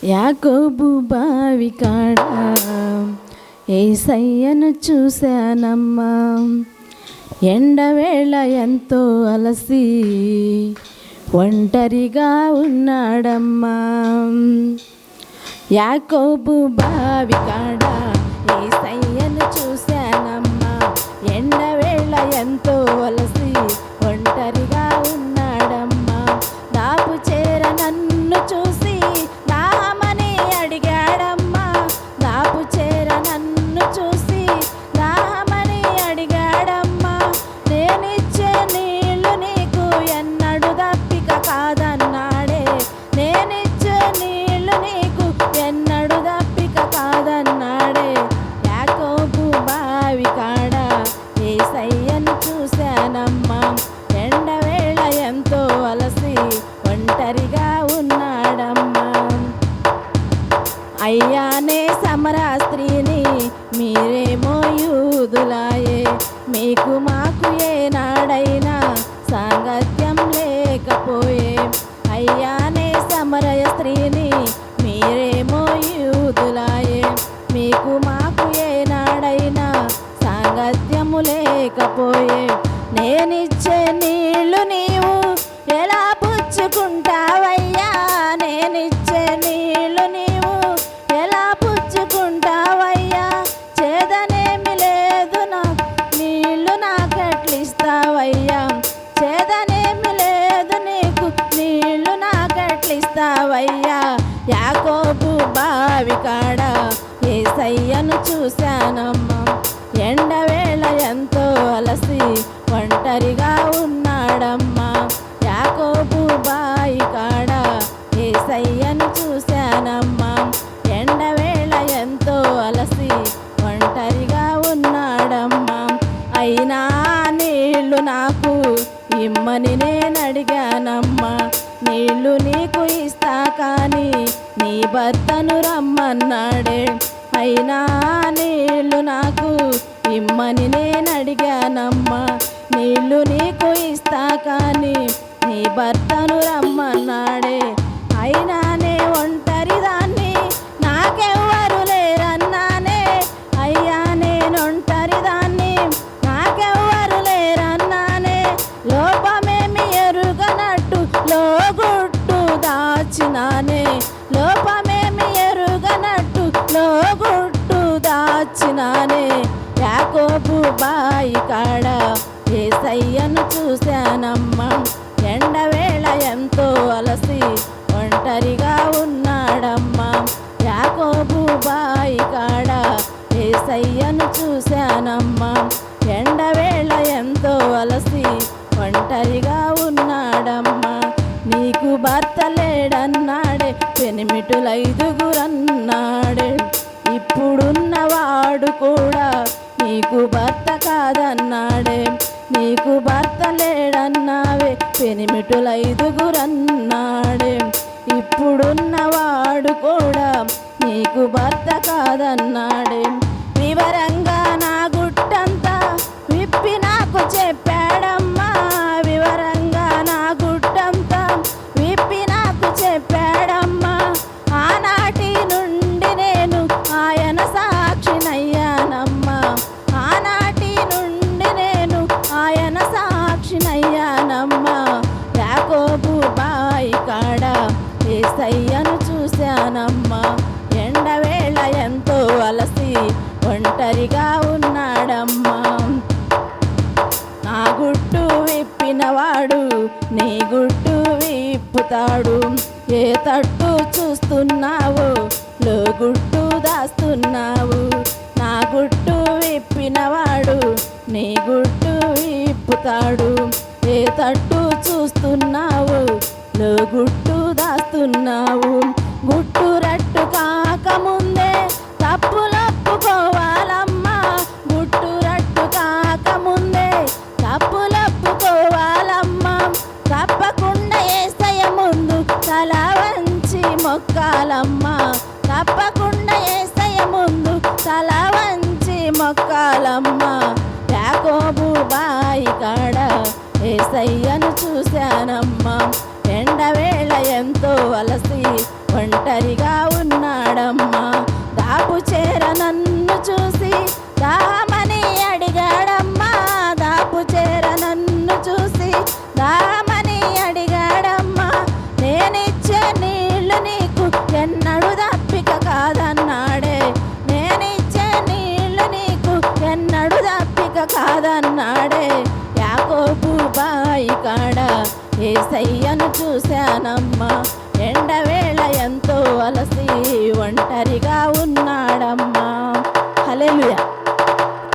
యాకోబు బావి కాడ యేసయ్యను చూశానమ్మా. ఎండవేళ ఎంతో అలసి ఒంటరిగా ఉన్నాడమ్మా. యాకోబు బావి కాడ యేసయ్యను చూశానమ్మా. ఎండవేళ ఎంతో అలసి ఒంటరిగా ఉన్నాడమ్మా. దాపు చేర నన్ను చూసి దాహమని అడిగాడమ్మా. దాపు చేర నన్ను చూసి దాహమని అడిగాడమ్మా. నేనిచ్చే నీళ్లు నీకు ఎన్నడు దప్పిక కాదన్నాడే. నేనిచ్చే నీళ్లు నీకు ఎన్నడు దప్పిక కాదన్నాడే. యాకోబు బావి కాడ యేసయ్యను చూశానమ్మా. ఎండవేళ ఎంతో అలసి ఒంటరిగా ఉన్నాడమ్మా. అయ్యానే సమరా స్త్రీని మీరేమో యూదులాయే. మీకు మాకు ఏనాడైనా సాంగత్యం లేకపోయే. అయ్యానే సమరయ స్త్రీని మీరేమో యూదులాయే. మీకు మాకు ఏనాడైనా సాంగత్యము లేకపోయే. నేనిచ్చే నీళ్లు నీవు ఎలా పుచ్చుకుంటావయ్యా. నేనిచ్చే నీళ్లు నీవు ఎలా పుచ్చుకుంటావయ్యా. చేదనేమి లేదు నా నీళ్లు నాకెట్లిస్తావయ్యా. చేదనేమి లేదు నీకు నీళ్లు నాకెట్లిస్తావయ్యా. యాకోబు బావి కాడ యేసయ్యను చూశానమ్మా. ఎండవేళ ఎంతో అలసి ఒంటరిగా ఉన్నాడమ్మా. యాకోబు బావి కాడ యేసయ్యను చూశానమ్మా. ఎండవేళ ఎంతో అలసి ఒంటరిగా ఉన్నాడమ్మా. అయినా నీళ్లు నాకు ఇమ్మని నేనడిగానమ్మా. నీళ్లు నీకు ఇస్తా కానీ నీ భర్తను రమ్మన్నాడే. అయినా నీళ్లు నాకు ఇమ్మని నేనడిగానమ్మా. నీళ్లు నీకు ఇస్తా కానీ నీ భర్తను రమ్మన్నాడే. అయినానే ఒంటరిదాన్ని నాకెవ్వరు లేరన్నానే. అయ్యా నేను ఒంటరిదాన్ని నాకెవ్వరు లేరన్నానే. లోపమేమి ఎరుగనట్టు లోగుట్టు దాచినానే. లోపమేమి ఎరుగనట్టు లోగుట్టు దాచినానే. యాకోబు బావి కాడ యేసయ్యను చూశానమ్మా. ఎండవేళ ఎంతో అలసి ఒంటరిగా ఉన్నాడమ్మా. యాకోబు బావి కాడ యేసయ్యను చూశానమ్మా. ఎండవేళ ఎంతో అలసి ఒంటరిగా ఉన్నాడమ్మా. నీకు భర్త లేడన్నాడే. పెనిమిటులైదుగురన్నాడే. ఇప్పుడున్నవాడు కూడా నీకు భర్త కాదన్నాడే. నీకు భర్త లేడన్నావే. పెనిమిటులైదుగురన్నాడే. ఇప్పుడున్నవాడు కూడా నీకు భర్త కాదన్నాడే. వివరంగా నా గుట్టంతా విప్పి నాకు చెప్పాడమ్మా. వివరంగా నా గుట్టంతా విప్పి నాకు చెప్పాడమ్మా. ఆనాటి నుండి నేను ఆయన సాక్షినయ్యానమ్మా. ఆనాటి నుండి నేను ఆయన సాక్షినయ్యానమ్మా. యాకోబు బావి కాడ యేసయ్యను చూశానమ్మా. ఎండవేళ ఎంతో అలసి ఒంటరిగా ఉన్నాడమ్మా. నా గుట్టు విప్పినవాడు నీ గుట్టు విప్పుతాడు. ఏ తట్టు చూస్తున్నావు లోగుట్టు దాస్తున్నావు. నా గుట్టు విప్పినవాడు నీ గుట్టు విప్పుతాడు. ఏ తట్టు చూస్తున్నావు లోగుట్టు దాస్తున్నావు. గుట్టు రట్టు కాకముందే తప్పులొప్పుకోవాలమ్మా. గుట్టు రట్టు కాకముందే తప్పులొప్పుకోవాలమ్మా. తప్పకుండా యేసయ్య ముందు తల వంచి మొక్కాలమ్మా. తప్పకుండా యేసయ్య ముందు తల వంచి మొక్కాలమ్మా. యాకోబు బావి కాడ యేసయ్యను చూశానమ్మా. ఎండవేళ ఎంతో అలసి ఒంటరిగా ఏసయ్యను చూశానమ్మా, ఎండవేళ ఎంతో అలసి ఒంటరిగా ఉన్నాడమ్మా. హల్లెలూయా.